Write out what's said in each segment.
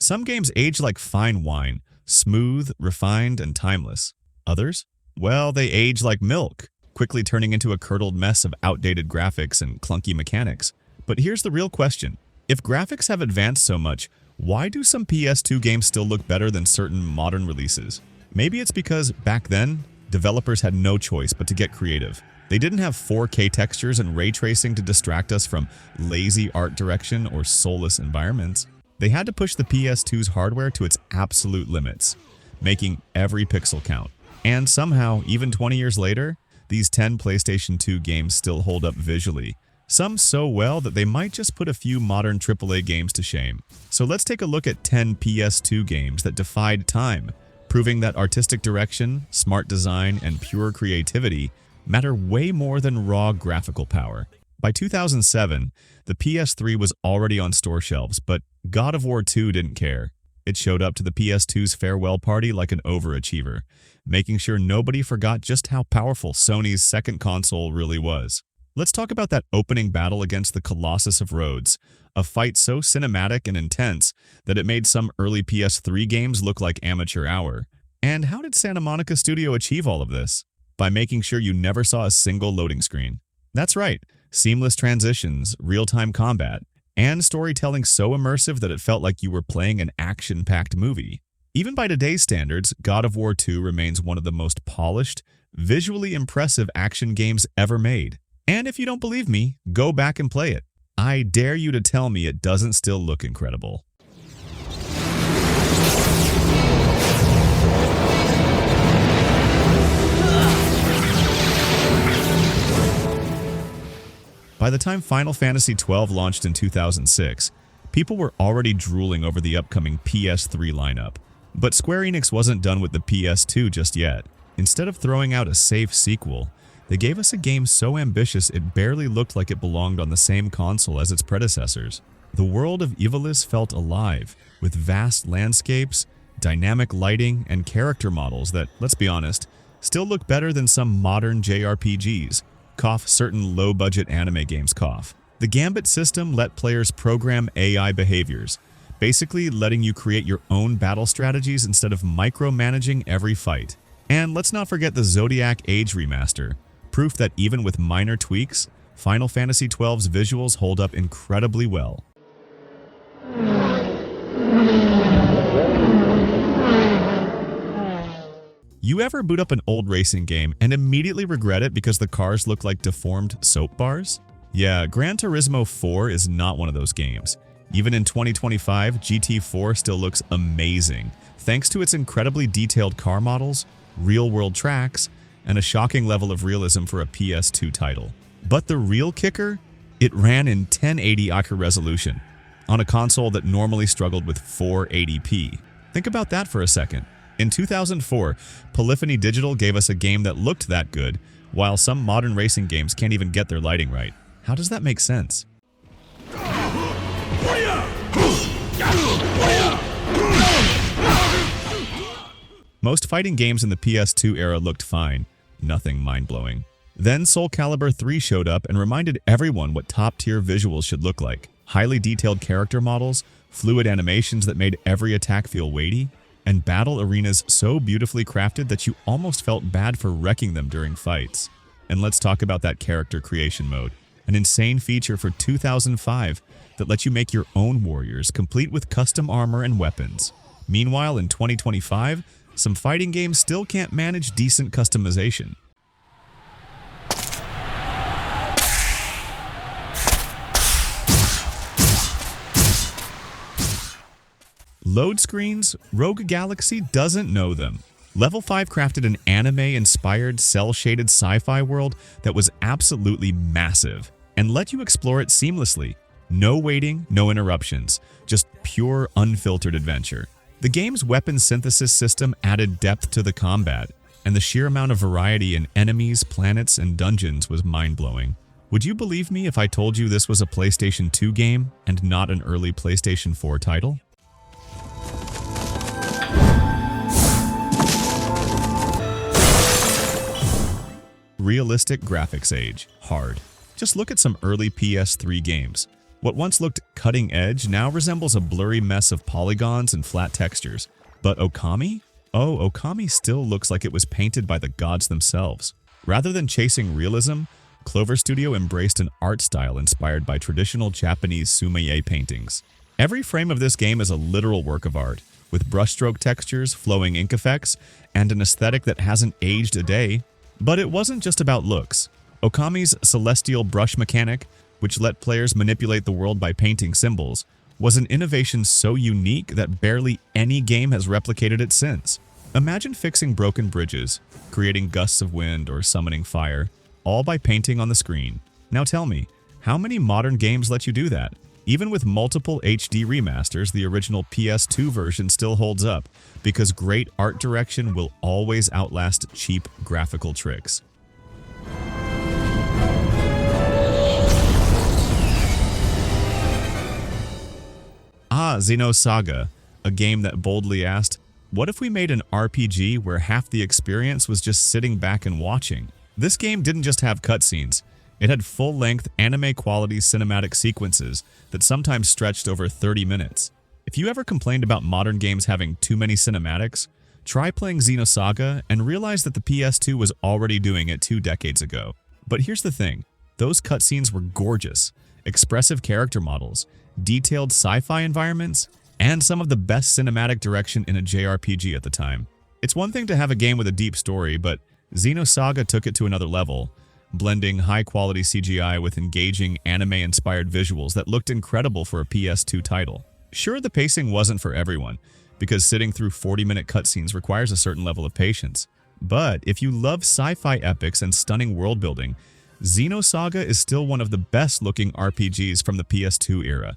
Some games age like fine wine, smooth, refined, and timeless. Others? Well, they age like milk, quickly turning into a curdled mess of outdated graphics and clunky mechanics. But here's the real question. If graphics have advanced so much, why do some PS2 games still look better than certain modern releases? Maybe it's because, back then, developers had no choice but to get creative. They didn't have 4K textures and ray tracing to distract us from lazy art direction or soulless environments. They had to push the PS2's hardware to its absolute limits, making every pixel count. And somehow, even 20 years later, these 10 PlayStation 2 games still hold up visually. Some so well that they might just put a few modern AAA games to shame. So let's take a look at 10 PS2 games that defied time, proving that artistic direction, smart design, and pure creativity matter way more than raw graphical power. By 2007, the PS3 was already on store shelves, but God of War 2 didn't care. It showed up to the PS2's farewell party like an overachiever, making sure nobody forgot just how powerful Sony's second console really was. Let's talk about that opening battle against the Colossus of Rhodes, a fight so cinematic and intense that it made some early PS3 games look like amateur hour. And how did Santa Monica Studio achieve all of this? By making sure you never saw a single loading screen. That's right, seamless transitions, real-time combat, and storytelling so immersive that it felt like you were playing an action-packed movie. Even by today's standards, God of War 2 remains one of the most polished, visually impressive action games ever made. And if you don't believe me, go back and play it. I dare you to tell me it doesn't still look incredible. By the time Final Fantasy XII launched in 2006, people were already drooling over the upcoming PS3 lineup. But Square Enix wasn't done with the PS2 just yet. Instead of throwing out a safe sequel, they gave us a game so ambitious it barely looked like it belonged on the same console as its predecessors. The world of Ivalice felt alive, with vast landscapes, dynamic lighting, and character models that, let's be honest, still look better than some modern JRPGs. Cough certain low-budget anime games cough. The Gambit system let players program AI behaviors, basically letting you create your own battle strategies instead of micromanaging every fight. And let's not forget the Zodiac Age remaster, proof that even with minor tweaks, Final Fantasy XII's visuals hold up incredibly well. You ever boot up an old racing game and immediately regret it because the cars look like deformed soap bars? Yeah, Gran Turismo 4 is not one of those games. Even in 2025, GT4 still looks amazing, thanks to its incredibly detailed car models, real-world tracks, and a shocking level of realism for a PS2 title. But the real kicker? It ran in 1080 accurate resolution, on a console that normally struggled with 480p. Think about that for a second. In 2004, Polyphony Digital gave us a game that looked that good, while some modern racing games can't even get their lighting right. How does that make sense? Most fighting games in the PS2 era looked fine, nothing mind-blowing. Then Soul Calibur 3 showed up and reminded everyone what top-tier visuals should look like. Highly detailed character models, fluid animations that made every attack feel weighty, and battle arenas so beautifully crafted that you almost felt bad for wrecking them during fights. And let's talk about that character creation mode, an insane feature for 2005 that lets you make your own warriors, complete with custom armor and weapons. Meanwhile, in 2025, some fighting games still can't manage decent customization. Load screens? Rogue Galaxy doesn't know them. Level 5 crafted an anime-inspired, cel-shaded sci-fi world that was absolutely massive, and let you explore it seamlessly. No waiting, no interruptions, just pure, unfiltered adventure. The game's weapon synthesis system added depth to the combat, and the sheer amount of variety in enemies, planets, and dungeons was mind-blowing. Would you believe me if I told you this was a PlayStation 2 game and not an early PlayStation 4 title? Realistic graphics age. Hard. Just look at some early PS3 games. What once looked cutting edge now resembles a blurry mess of polygons and flat textures. But Okami? Oh, Okami still looks like it was painted by the gods themselves. Rather than chasing realism, Clover Studio embraced an art style inspired by traditional Japanese sumaye paintings. Every frame of this game is a literal work of art, with brushstroke textures, flowing ink effects, and an aesthetic that hasn't aged a day. But it wasn't just about looks. Okami's celestial brush mechanic, which let players manipulate the world by painting symbols, was an innovation so unique that barely any game has replicated it since. Imagine fixing broken bridges, creating gusts of wind, or summoning fire, all by painting on the screen. Now tell me, how many modern games let you do that? Even with multiple HD remasters, the original PS2 version still holds up, because great art direction will always outlast cheap graphical tricks. Xenosaga, a game that boldly asked, what if we made an RPG where half the experience was just sitting back and watching? This game didn't just have cutscenes. It had full-length, anime-quality cinematic sequences that sometimes stretched over 30 minutes. If you ever complained about modern games having too many cinematics, try playing Xenosaga and realize that the PS2 was already doing it 2 decades ago. But here's the thing, those cutscenes were gorgeous, expressive character models, detailed sci-fi environments, and some of the best cinematic direction in a JRPG at the time. It's one thing to have a game with a deep story, but Xenosaga took it to another level, blending high-quality CGI with engaging anime-inspired visuals that looked incredible for a PS2 title. Sure, the pacing wasn't for everyone, because sitting through 40-minute cutscenes requires a certain level of patience. But if you love sci-fi epics and stunning world-building, Xenosaga is still one of the best-looking RPGs from the PS2 era.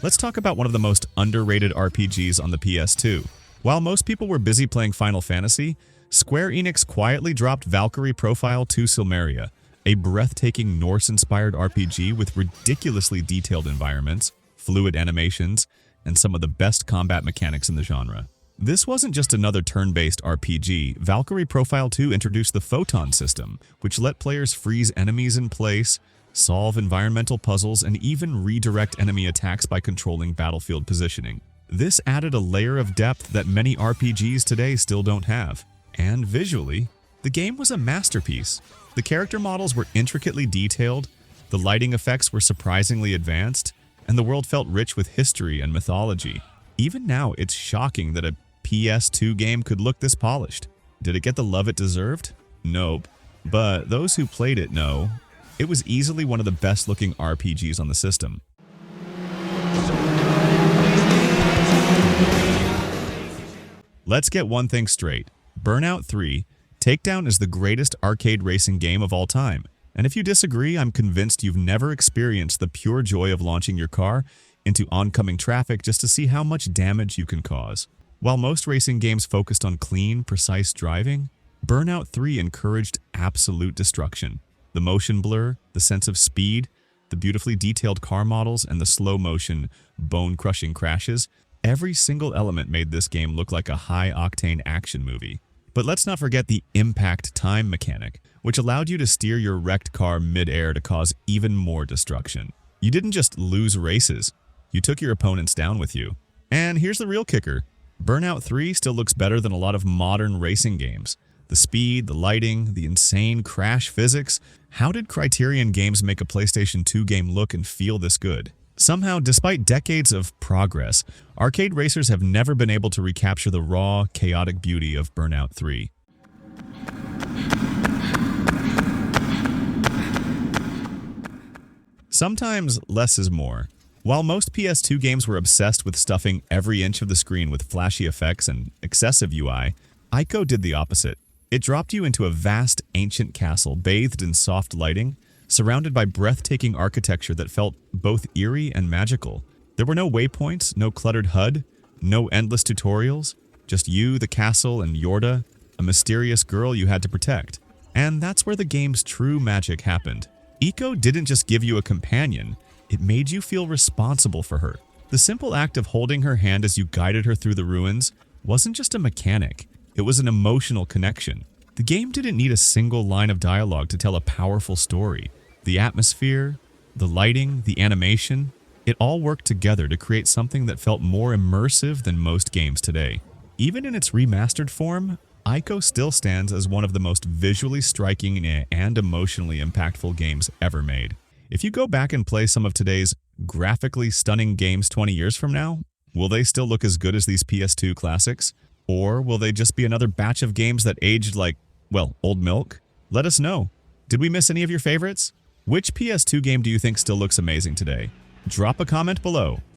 Let's talk about one of the most underrated RPGs on the PS2. While most people were busy playing Final Fantasy, Square Enix quietly dropped Valkyrie Profile 2 Silmeria, a breathtaking Norse-inspired RPG with ridiculously detailed environments, fluid animations, and some of the best combat mechanics in the genre. This wasn't just another turn-based RPG. Valkyrie Profile 2 introduced the Photon system, which let players freeze enemies in place, solve environmental puzzles, and even redirect enemy attacks by controlling battlefield positioning. This added a layer of depth that many RPGs today still don't have. And visually, the game was a masterpiece. The character models were intricately detailed, the lighting effects were surprisingly advanced, and the world felt rich with history and mythology. Even now, it's shocking that a PS2 game could look this polished. Did it get the love it deserved? Nope. But those who played it know, it was easily one of the best-looking RPGs on the system. Let's get one thing straight. Burnout 3, Takedown is the greatest arcade racing game of all time. And if you disagree, I'm convinced you've never experienced the pure joy of launching your car into oncoming traffic just to see how much damage you can cause. While most racing games focused on clean, precise driving, Burnout 3 encouraged absolute destruction. The motion blur, the sense of speed, the beautifully detailed car models, and the slow-motion, bone-crushing crashes, every single element made this game look like a high-octane action movie. But let's not forget the impact time mechanic, which allowed you to steer your wrecked car mid-air to cause even more destruction. You didn't just lose races, you took your opponents down with you. And here's the real kicker. Burnout 3 still looks better than a lot of modern racing games. The speed, the lighting, the insane crash physics. How did Criterion Games make a PlayStation 2 game look and feel this good? Somehow, despite decades of progress, arcade racers have never been able to recapture the raw, chaotic beauty of Burnout 3. Sometimes less is more. While most PS2 games were obsessed with stuffing every inch of the screen with flashy effects and excessive UI, Ico did the opposite. It dropped you into a vast, ancient castle bathed in soft lighting, surrounded by breathtaking architecture that felt both eerie and magical. There were no waypoints, no cluttered HUD, no endless tutorials, just you, the castle, and Yorda, a mysterious girl you had to protect. And that's where the game's true magic happened. Ico didn't just give you a companion, it made you feel responsible for her. The simple act of holding her hand as you guided her through the ruins wasn't just a mechanic, it was an emotional connection. The game didn't need a single line of dialogue to tell a powerful story. The atmosphere, the lighting, the animation, it all worked together to create something that felt more immersive than most games today. Even in its remastered form, Ico still stands as one of the most visually striking and emotionally impactful games ever made. If you go back and play some of today's graphically stunning games 20 years from now, will they still look as good as these PS2 classics? Or will they just be another batch of games that aged like, well, old milk? Let us know. Did we miss any of your favorites? Which PS2 game do you think still looks amazing today? Drop a comment below.